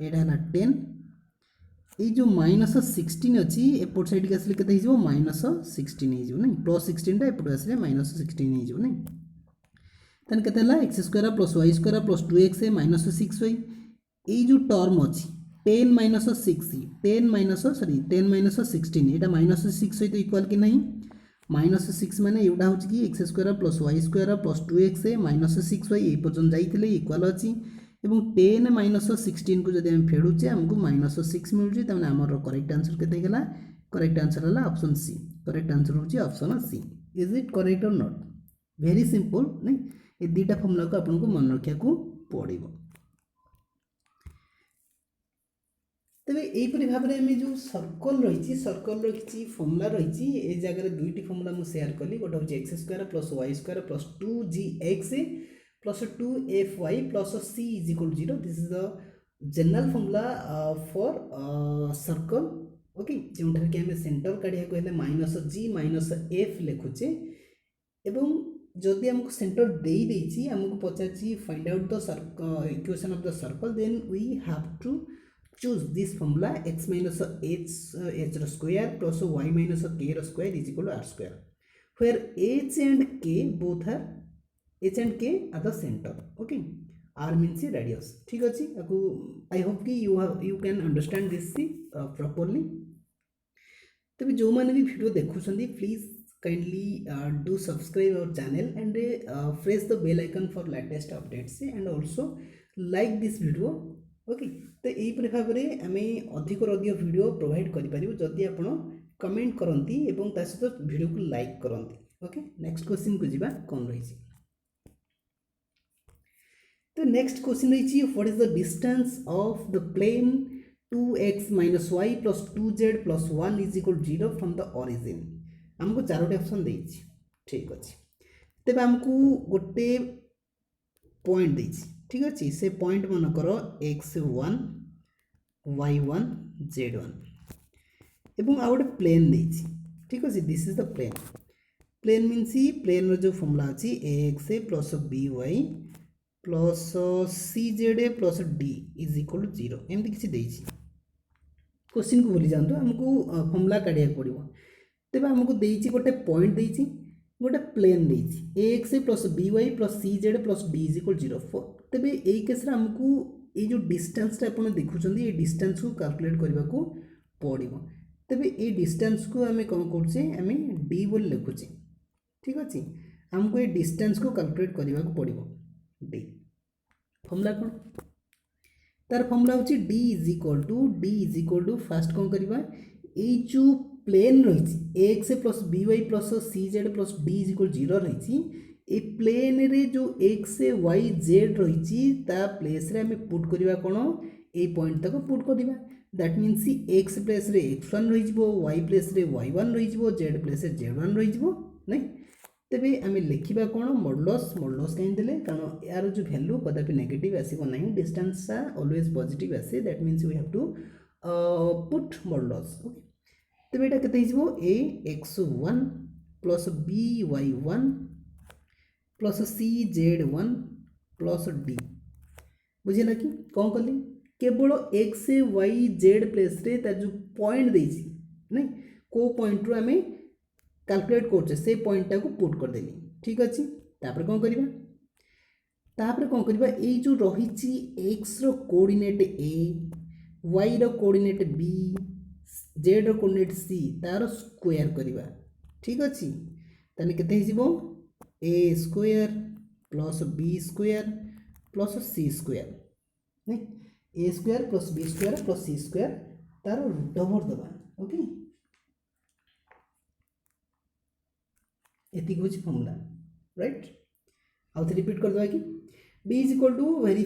यहाँ 10 ये जो -16 अच्छी एपट साइड के आसले केते हो -16 हो नहीं +16 एपट आसले -16 हो नहीं तन केते x square plus Y square plus 2x minus 6y ये जो टर्म अच्छी 10 माइनस 16 यहाँ -6 सहित इक्वाल कि नहीं -6 माने एवटा हो कि x square plus Y square plus 2x -6y ये पर्यटन जाइए इक्वाल अच्छी एवं 10 - 16 को जब आम फेड़ुचे आमको -6 मिलूँ तमें आमर करेक्ट आंसर के करेक्ट आंसर है ऑप्शन सी। करेक्ट आंसर होची option C. Is it correct और नॉट? वेरी सिंपल नहीं, ये दुटा फॉर्मूला को आपको मन रखा पड़ो। तेज यहीपरी भाव में आम जो सर्कल रही सर्कल किसी फॉर्मूला रही ये जगह दुईटी फॉर्मूला मुझे शेयर कली। गोटे हूँ x square plus Y square plus 2gx plus 2fy plus c is equal 0। This is the general formula for circle. Okay, जो कि आम सेंटर काढ़ा माइनस g माइनस f लिखुचे एवं जदि आमको सेंटर दे देछि आमको पचार find out the equation of the circle, then we have to choose this formula x minus h square plus y minus k square is equal to r square, where h and k both are h and k are the center. Okay, r means radius. ठीक अच्छे, I hope कि you can understand this properly. तभी जो मैंने भी video देखुछंदी please kindly do subscribe our channel and press the bell icon for latest updates and also like this video. Okay, तो यहीपरि भाव में आम अधिक अधिक वीडियो प्रोवाइड करूँ जदि आप कमेंट करती एवं ता सहित वीडियो को लाइक करती। ओके, नेक्स्ट क्वेश्चन को जीवा कौन रही। तो नेक्स्ट क्वेश्चन रही what is the distance of the plane 2x minus Y plus 2z plus 1 is equal 0 from the origin. आमको चारोटी ऑप्शन देछि। ठीक अच्छे, तेज आमको गोटे पॉइंट देछि। ठीक अच्छे, से पॉइंट मन कर x1 y1 z1 एवं आ गए प्लेन देछि। ठीक अच्छे, this is the plane. Plane means plane जो फॉर्मूला अच्छी ax plus by plus cz plus d is equal to 0 एमती किसी देछि। क्वेश्चन को भूली जातु, आमको फॉर्मूला काढ़ा पड़ो। तेज आमको देछि गोटे पॉइंट देछि, गोटे प्लेन देछि ax plus by plus cz plus d is equal 0। तेज यही केस आमको ये जो डिस्टेंस आप देखुं ये डिस्टेंस को कैलकुलेट करने को पड़ो। तेज ये डिस्टेंस को आम कौन करें आम डी बोल लिखुचे। ठीक अच्छे, आमको ये डिस्टेंस को कैलकुलेट करने को पड़ो। डी फॉर्मूला कौन तार फॉर्मूला हूँ D is equal to first कौन करवा ये जो प्लेन रही x plus by plus cz plus d is equal 0 रही ए प्लेन रे जो एक्स वाई जेड रही प्लेस रे आम पुट करवा कौन ए पॉइंट तक पुट करवा। दैट मीन्स एक्स प्लेस रे x1 रही वाई प्लेस रे y1 रही जेड प्लेस रे z1 रही नहीं। तेरे आम लिखा कौन मॉडुलस। मॉडुलस कहीं देले कारण यार जो वैल्यू कदापि नेगेटिव आसो ना, डिस्टेंस ऑलवेज पॉजिटिव आसे। That means we have to put modulus. Okay, तेरे यहाँ के a x1 plus by1 plus cz1 plus d बुझेगा कि कौन कली केवल एक्स वाई जेड प्लेस रे तार जो पॉइंट देछि नहीं को पॉइंट रो आम कैलकुलेट करछे से पॉइंट टाको पुट कर देली। ठीक अच्छे, तापर कौन करबा तापर कौन करबा ए जो रही एक्स रो कोऑर्डिनेट ए वाई रो कोऑर्डिनेट बी जेड रो कोऑर्डिनेट सी तार स्क्वायर करबा। ठीक अच्छे, ताने केते हिजिबो A square plus B square plus C square नहीं A square plus B square plus C square तार रूट ओवर दबा। ओके, एति कुछ फॉर्मूला राइट। आउ थे रिपीट कर दबा कि b is equal to very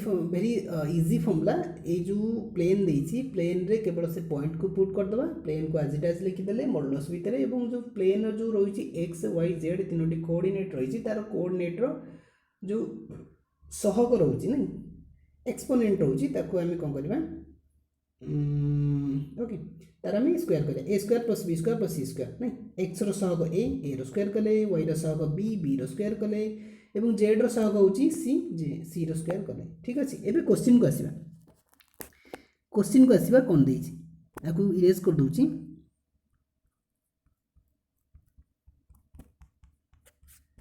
easy formula. ये जो प्लेन देछि प्लेन रे केवल से पॉइंट को पुट कर दबा, प्लेन को एज इट इज लिखिदेले मॉडुलस भितर एवं जो प्लेन जो रही एक्स वाई जेड तीनोटी कोऑर्डिनेट रही तार कोऑर्डिनेट जो सहग रही नहीं एक्सपोनेंट रही ताको आम कौन करवा ओके तार आम स्क्वायर कर A square plus B square plus C square नहीं एक्स सहग ए रो स्क्वायर कले वाई सहग बी रो स्क्वायर कले एवं जेड रो सहग होची सी रो स्क्वायर कले। ठीक अच्छे, एबे क्वेश्चन को आसीबा कौन देछि याकू इरेज कर दूची।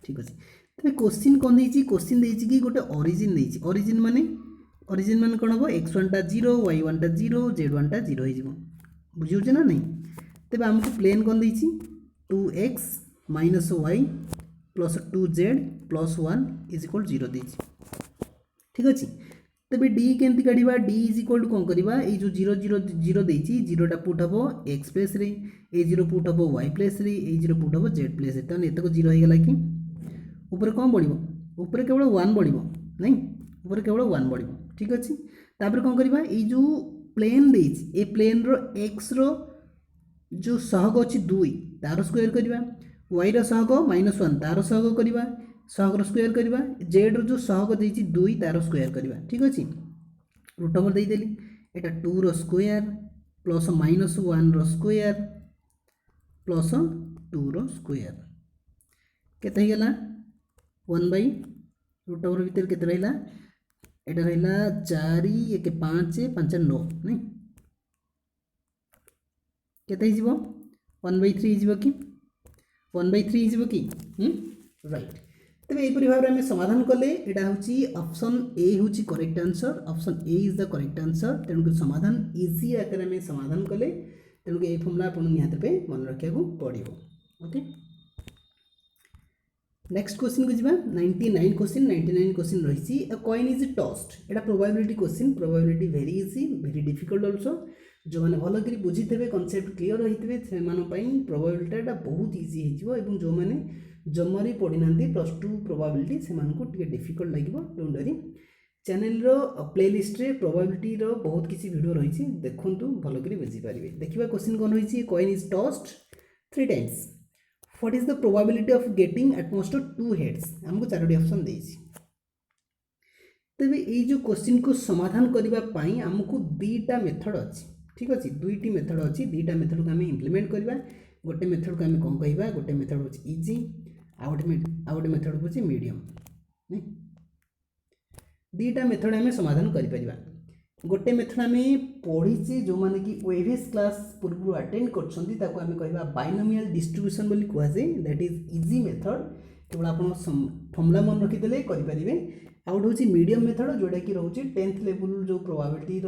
ठीक अच्छे, तबे क्वेश्चन कौन देछि क्वेश्चन देछि कि गोटे ओरिजिन देछि। ओरिजिन माने कौन हम x1 टा 0 y1 टा 0 z1 टा 0 हो बुझे ना नहीं। तेज आमको प्लेन कौन देछि 2x minus y plus 2z plus 1 is equal 0 देछि। ठीक अच्छे, तेबे डी केमती काढ़ा डी इज इक्वल टू कौन करवा ये जो जीरो जीरो जीरो देती जीरोटा पुट हम एक्स प्लेस रे ए जीरो पुट हम वाई प्लेस रे ए जीरो पुट हम जेड प्लेस रे तेनाली एतक जीरो हो गला कि ऊपर कौन बढ़ ऊपर केवल वन बढ़ नहीं ऊपर केवल वन बढ़ ठीक अच्छे तापर कौन करवा ये जो प्लेन देती ए प्लेन रो एक्स रो जो सहग अच्छी दुई तार स्क्वायर करवा वाई रहग -1 तार सहग करवा सहग स्क्वायर करवा जेड रो सहग देती दुई तार स्क्वायर करवा ठीक अच्छे रूट ओवर देदेली एटा 2 रो स्क्वायर प्लस -1 रो स्क्वायर प्लस 2 रो स्क्वायर केते गला 1/रूट ओवर भितर केते रहिला एटा रहिला 4 1 5 5 9 नहीं केते हिजिबो 1/3 हिजिबो कि 1/3 हिजिबो कि राइट तबे एपरि भाबरे हम समाधान कले एटा होची ऑप्शन ए होची correct answer option A is the correct answer तेणु समाधान इजी आकर में समाधान कले तेणु ए फॉर्मूला आपन निहात पे मन रखिया को पड़िबो ओके नेक्स्ट क्वेश्चन को जीवा 99 क्वेश्चन रही अ coin is tossed Etah probability question probability very easy very difficult also जो मैंने भल कर बुझीथे कॉन्सेप्ट क्लियर रही से प्रोबेबिलिटीटा बहुत इजी हो जो मैंने जमारी पढ़ी ना +2 प्रोबेबिलिटी से डिफिकल्ट लगे डोंट वरी चैनल प्लेलिस्ट रे प्रोबेबिलिटी बहुत किसी वीडियो रही देखूँ भल कर बुझीपारे देखा क्वेश्चन कौन रही coin is tossed 3 times what is the probability of getting at most 2 heads हमको 4टी ऑप्शन देछि तबे ये जो क्वेश्चन को समाधान करने आमको 2टा मेथड अच्छी ठीक अच्छे 2टी मेथड अच्छी 2टा मेथड को आम इम्प्लीमेंट करवा गोटे मेथड को आम कौन कह गोटे मेथड हूँ इजी आ गोटे मेथड हूँ मीडियम नहीं 2टा मेथड आम समाधान कर गोटे मेथड आम पढ़ीचे जो मैंने कि वेभेस क्लास पूर्व अटेंड कर बाइनोमियल डिस्ट्रीब्यूशन बोली कहुए दैट इज इजी मेथड केवल आप फॉर्मूला मन रखीदे करेंगे आउट हूँ मीडियम मेथड जोटा कि रोचे 10th लेवल जो प्रोबेबिलिटी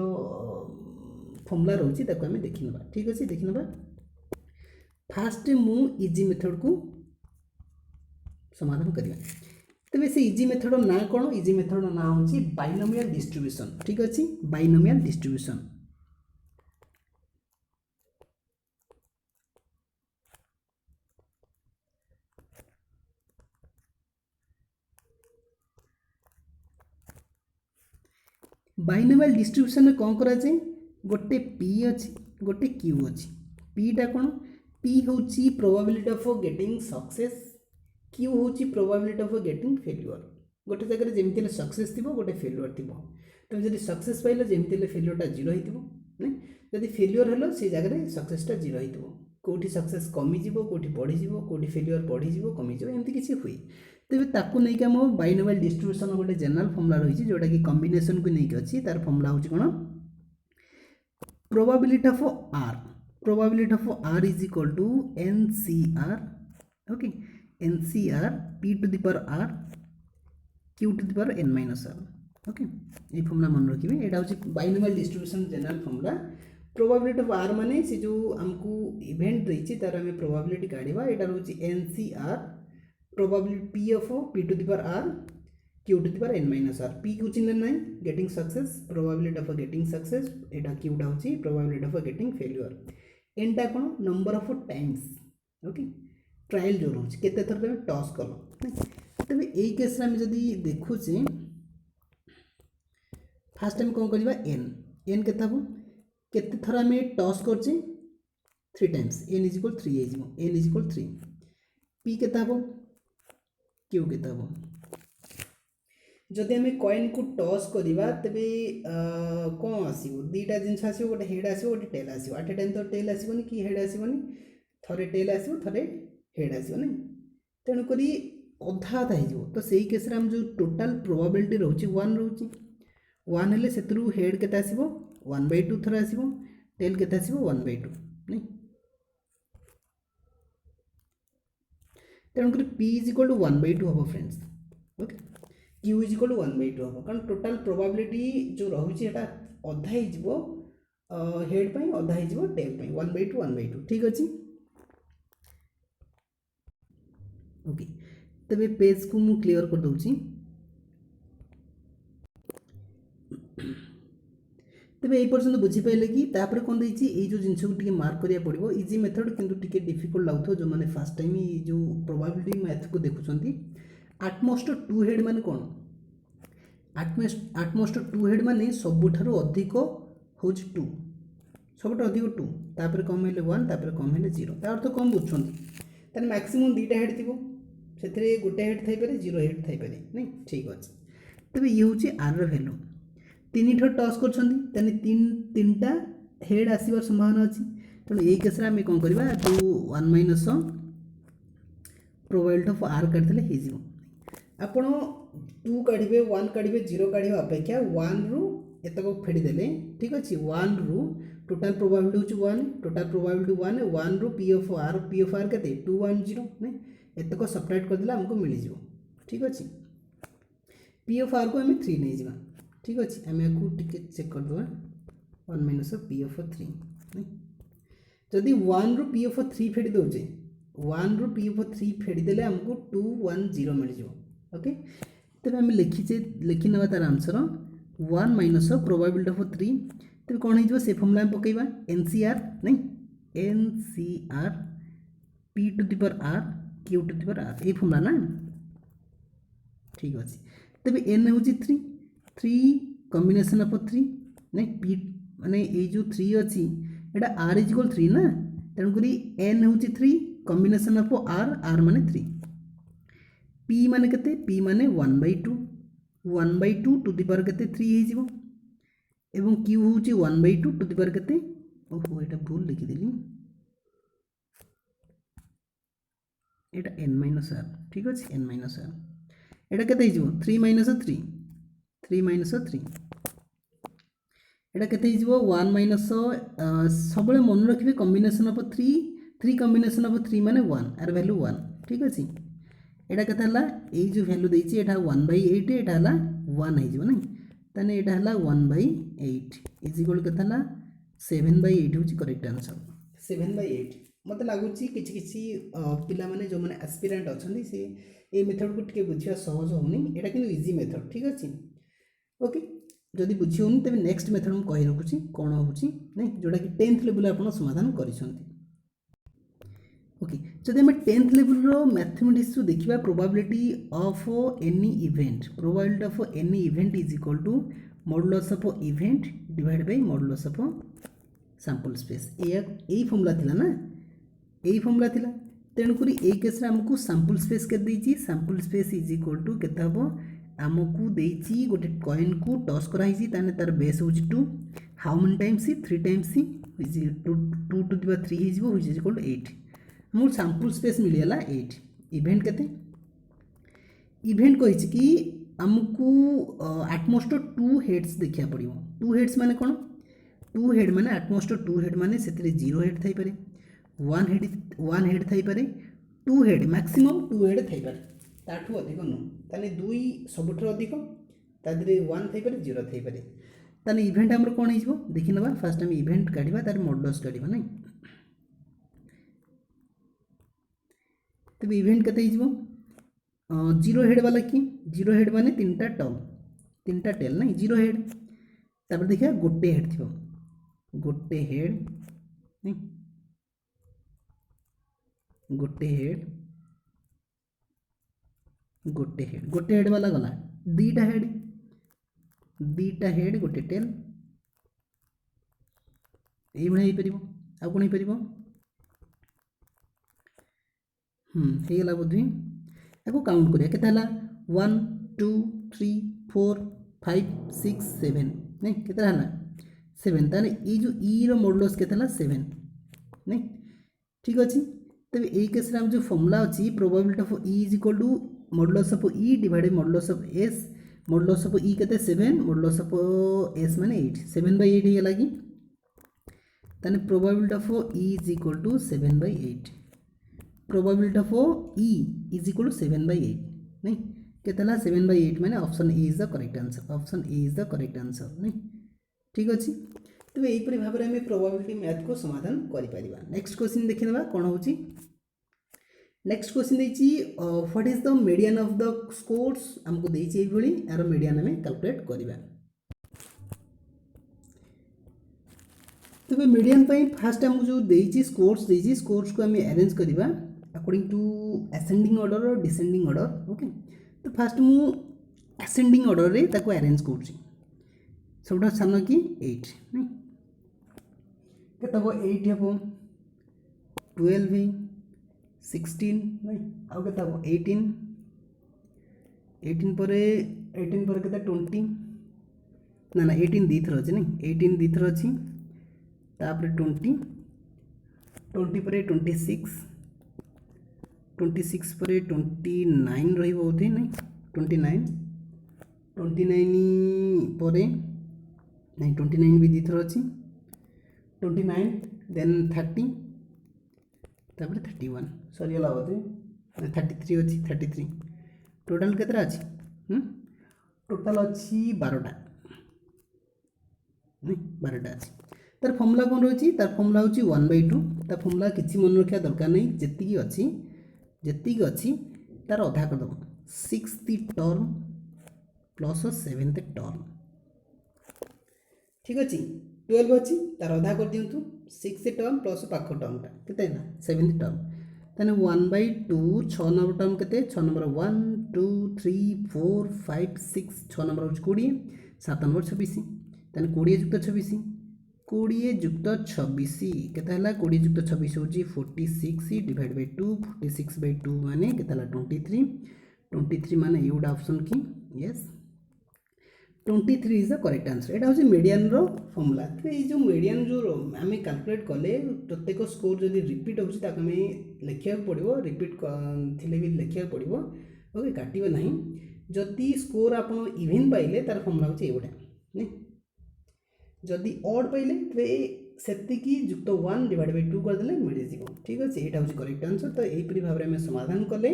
फॉर्मूला रोचे आम देखी ना ठीक अच्छे देखी ना फास्ट मु इजी मेथड को समाधान करवा तेज से इजी मेथड ना कौन इजी मेथड ना हूँ बाइनोमियल डिस्ट्रीब्यूशन ठीक अच्छे बाइनोमियल डिस्ट्रीब्यूशन बाइनोमियल डिस्ट्रीब्यूशन में कौन करा जाए गोटे पी अच्छी गोटे क्यू अच्छी पीटा कौन पी हूँ probability of getting success Q हूँ प्रोबेबिलिटी ऑफ गेटिंग फेल्युअर गोटे जगह जमी सक्सेस थी गोटे फेल्युअर थी तुम जब सक्सेस पाइल जमी फेल्युअरटा जीरो हो जदि फेल्युअर हेलो से जगह सक्सेसटा जीरो हो कौटी सक्सेस कमिज कौटी बढ़ीज कौटी फेल्युअर बढ़ीज कमिज एमती किसी हुए तेज ताकू नहीं आम बाइनोमियल डिस्ट्रीब्यूशन गोटे जनरल फॉर्मूला रही है जोटा कि कॉम्बिनेशन को लेकिन अच्छी तार फॉर्मूला हूँ कौन probability of R is equal to NCR okay NCR P to the power R Q to the power N minus R okay ये फॉर्मूला मन रखिए यहाँ हूँ binomial distribution general formula probability of R माने से जो आमको इवेंट रही तार आम प्रोबेबिलिटी काढ़ा यहाँ हूँ NCR probability P of P to the power R Q to the power N minus R P को चिन्ह ना getting success probability of getting success यहाँ Qटा हूँ probability of getting failure N टा कौन number of times okay trial जो रोचे केते थर तुम टॉस कल तेज यही केस आम जदि देखुचे फास्ट आम कौन करवा एन के केते थर आम टॉस करचे 3 times N is equal 3 N is equal 3 P के Q के जदि आम कॉइन को टॉस करवा तेरे कौन आसो 2टा जिन आसो गोटे हेड आसो गोटे टेल आसो आट ए टाइम तो टेल आसोनी कि हेड आसोनी थे टेल आसो थे हेड आसोनी तेणुक अधा अधा हो तो सही केस आम जो टोटाल प्रोबेबिलिटी रोचे 1 रोचे 1 हेल्ले से हेड के आसो 1/2 थर आसो टेल के आसो 1/2 नहीं तेणुक P इज इक्वल टू 1/2 हम friends okay Q is equal to 1/2 हम कारण टोटाल प्रोबेबिलिटी जो रही है अधा हो हेड पाई अधा हो टेल पाई 1/2 ठीक अच्छे ओके तबे पेज को मु क्लियर कर दूची तेरे यही पर्यटन बुझीपारे कि तापर कौन देती जो जिनस को मार्क करा पड़ो इजी मेथड किंतु टिके डिफिकल्ट लगुव जो मैंने फास्ट टाइम जो प्रोबेबिलिटी मैथ को देखुं आटमोस्ट टू हेड मान कौन आटमोस्ट टू हेड मान सबुठ अधिक हूँ टू सब अधिक टू तापर कम है वन तापर कम है जीरो तार तो कम बुझुंट मैक्सिमम दुईटा हेड थी से गोटे हेड थी जीरो हेड थी नहीं ठीक अच्छे तेज ये हूँ आर भैल्यू तीन थर टस कर तीन टा हेड आसबार संभावना अच्छी तेणु ये केस आम कौन करवा जो one minus probability of R काढ़ी आपण टू काढ़े वन काढ़े जीरो काढ़ा अपेक्षा वन रु एतक फेड़देले ठीक अच्छे वन रु टोटाल प्रोबेबिलिटी हूँ one total probability one one रु पी ऑफ आर के टू वन जीरो नहीं एतक सपरेट करदे आमको मिल जाए ठीक अच्छे पी ऑफ आर को आम थ्री नहीं जावा ठीक अच्छे आम या चेक करदे one minus P of three नहीं जदि वन रु पी ऑफ थ्री फेड़ी दौचे वन रु पी ऑफ थ्री फेड़देले आमको टू वन जीरो मिल जाए ओके तेज आम लिखीचे लिखि ना तार answer one minus probability of three तेज कौन हो से फर्मुला पकईवा एन सी आर नहीं N C R P to the power R Q to the power R ये फर्मुला ना ठीक अच्छे तेज एन हूँ three three combination of three नहीं पी माने ये जो थ्री अच्छी एटा आर इज इक्वल थ्री ना तेणुक एन हूँ three combination of R R माने थ्री पी माने केते पी माने one by two to the power केते थ्री हो एवं क्यू हूँ one by two to the power केते ओहो एटा भूल लिखिदेली एटा एन माइनस आर ठीक अच्छे एन माइनस आर एटा केते हो थ्री माइनस थ्री एटा केते हो वन माइनस सब मन रखिए combination of three three combination of three माने वन आर वैल्यू वन ठीक अच्छे एटा केते हला ए जो वैल्यू देछि एटा 1/8 एटा हला 1 हे जिवो नै तने एटा हला 1/8 इज इक्वल केते हला 7/8 होछि करेक्ट आंसर 7/8 मते लागुछि किछि किछि पिला माने जो माने एस्पिरेंट अछन्ती से ए मेथड को टिके बुझिया सहज होउनी एटा किनु इजी मेथड ठीक अछि ओके जदि बुझी होउनी तबे नेक्स्ट मेथड हम कहि रखुछि कोन होउछि नै जोडा कि 10th लेवल आपण समाधान करिसंती ओके जदि हम 10th लेवल रो मैथमेटिक्स देखिबा probability of any event is equal to modulus of event divide by modulus of sample space ए फॉर्मूला थिला ना ए फॉर्मूला थिला तेणुक ए केस आमको सैंपल स्पेस के देछि sample space is equal to केते हबो आमको देछि गोटे कॉइन को टॉस करा हिछि ताने तार बेस होछि 2 how many times 3 times is 2 to the power 3 हिज व्हिच इज इक्वल टू 8 हमको सैंपल स्पेस मिलगला 8 इवेंट केते इवेंट कहि कि आमको एटमोस्ट 2 हेड्स देखिया पड़िबो 2 हेड्स माने कोन 2 हेड माने एटमोस्ट 2 हेड माने सेतरे 0 हेड थाई पारे 1 हेड थाई पारे 2 हेड मैक्सिमम 2 हेड थाई पारे ताठू अधिक नु ताने 2 सबुठ अधिक तादरे 1 थाई पारे 0 थाई पारे ताने इवेंट हमर कोन हिजबो देखि नबा फर्स्ट टाइम इवेंट काढिबा तार मॉडुलस काढिबा नै तबे इवेंट केते हिजबो 0 हेड वाला कि 0 हेड माने तीनटा टेल नै 0 हेड तापर देखिया गोटे हेड थिबो गोटे हेड नै गोटे हेड वाला गला दीटा हेड गोटे टेल ये भाई परिबो आ कोन परिबो हे गला बुद्धि एको काउंट करिया केते हला 1 2 3 4 5 6 7 नै केते हला 7 ताने ई जो ई रो मॉडुलस केते हला 7 नै ठीक अछि तबे ए केस रे हम जो फार्मूला अछि probability of E is equal to modulus of E divided modulus of S modulus of E केते 7 मॉडुलस ऑफ एस माने 8 7/8 हे लागी ताने probability of E is equal to 7/8 probability of E is equal to 7/8 नहीं केतला 7/8 माने option A is the correct answer नहीं ठीक अछि तबे एई परि भाबरे हम प्रोबेबिलिटी मैथ को समाधान करि परिबा नेक्स्ट क्वेश्चन देखि नबा कोन होची नेक्स्ट क्वेश्चन देछि what is the median of the scores हमको देछि एई भली यार मीडियन हमें कैलकुलेट करिबा तेज मीडियन फास्ट आमको जो देती स्कोर्स को आम अरेंज करवा अकॉर्डिंग टू असेंडिंग ऑर्डर और डिसेंडिंग ऑर्डर। ओके, तो फास्ट मु असेंडिंग ऑर्डर रे ताको अरेंज कर सब सान कि 8 नहीं के 8 हम 12 16 नहीं आउ के 18 18 पर 18 20 ना ना 18 दी थर अच्छे नहीं 18 दी थर अच्छी तापर 20 20 पर 26 26 पर 29 रही बोधे नहीं 29 29 पर नहीं 29 भी दी थर अच्छी 29 देन 30 तापर 31 सरीगला बोधे 33 अच्छी 33 टोटाल केतरा अच्छी टोटाल अच्छी 12टा नहीं 12टा अच्छी तार फर्मुला कौन रही तार फर्मुला हूँ 1/2 तार फर्मुला किसी मन रखा दरकार नहीं जी अच्छी तार अधा करदेव 6th term plus 7th term ठीक अच्छे 12 अच्छी तार अधा कर दिंतु 6th टर्म प्लस पाख टर्मटा के 7th टर्म तेने 1/2 6 नंबर टर्म के 6 नंबर 1 2 3 4 5 6 6 नंबर हूँ 20 7 नंबर 26 तेने 20 युक्त 26 20 युक्त 26 केते 20 युक्त 26 हूँ 46 डिवाइड बाय 2 46/2 माने केते 23 माने ये गोटे ऑप्शन की yes 23 is the correct answer. यहाँ हूँ मीडियन रो फर्मुला। तो ये जो मीडियन जो आम कैलकुलेट कले प्रत्येक स्कोर जब रिपीट होता लिखा पड़ो रिपीट थे भी लिखा पड़ो ओके काटवा ना जदि स्कोर आप इवेन पाइले तार फर्मुला हूँ ये गोटे नहीं जदि ऑड पाइले ते सेतिकी युक्त 1 डिवाइड बाय 2 करदे मिल जाए ठीक अच्छे यहाँ हूँ करेक्ट आंसर। तो यहीपरी भाव में समाधान कले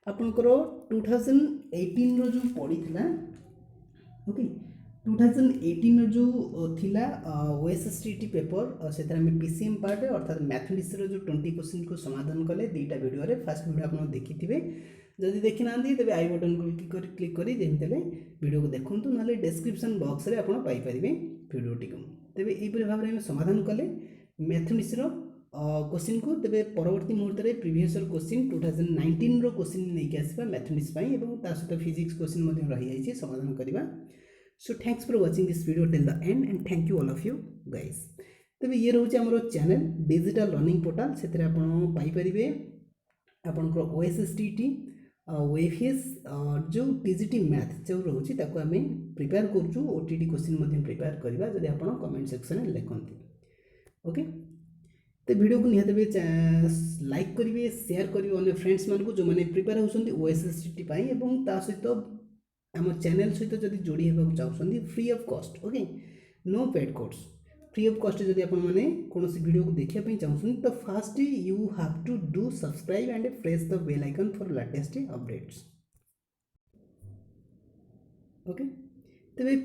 आपंकर 2018 रो जो पड़ी ओके 2018 जो थिला ओएसएसटी पेपर से पीसीएम पार्ट अर्थात मैथमेटिक्स रो जो 20 क्वेश्चन को समाधान कले दुईटा वीडियो रे फर्स्ट वीडियो आप देखी थे जदि देखी ना तेज आई बटन को क्लिक कर जमी वीडियो को देखूँ ना डिस्क्रिप्शन बॉक्स रे आप पाइपर वीडियोटी को तेज यहीपरी भाव में समाधान कले मैथमेटिक्स रो क्वेश्चन को तेज परवर्ती मुहूर्त में प्रीवियस क्वेश्चन 2019 रो क्वेश्चन नहीं आसवा मैथमेटिक्स सहित फिजिक्स क्वेश्चन रही समाधान करवा। So thanks for watching this video till the end and thank you all of you guys. तेज ये रोचे आम चैनल डिजिटल लर्निंग पोर्टाल से पाइपर आपंकर ओएसएसटी ओएफएस जो टीजीटी मैथ जो रोचे आम प्रिपेयर करूँ ओटीटी क्वेश्चन प्रिपेयर करवा जब आप कमेंट सेक्शन में लिखते ओके। तो वीडियो को निहत भी लाइक करेंगे शेयर करेंगे अन्य फ्रेंड्स मान जो मैंने प्रिपेयर होती ओएसएसटी सहित आम चैनल सहित जब जोड़ी होगा चाहते free of cost okay no paid course free of cost जब आप कौन वीडियो को देखापी चाहते तो first you have to do subscribe and press the bell icon for latest updates okay. तेरे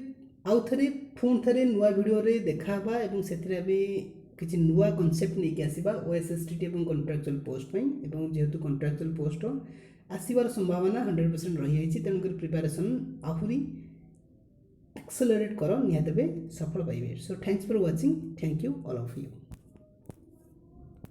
आउ थे पुणी थे नुआ वीडियो रे देखा से किसी नुआ कॉन्सेप्ट नहीं आसवा ओएसएसटी और कॉन्ट्रैक्चुअल पोस्ट जेहेतु कॉन्ट्रैक्चुअल पोस्ट आसबार संभावना 100% रही तेणुक प्रिपेरेसन आहरी एक्सेलरेट कर निहत सफल पाइबे। So thanks for watching thank you all of you.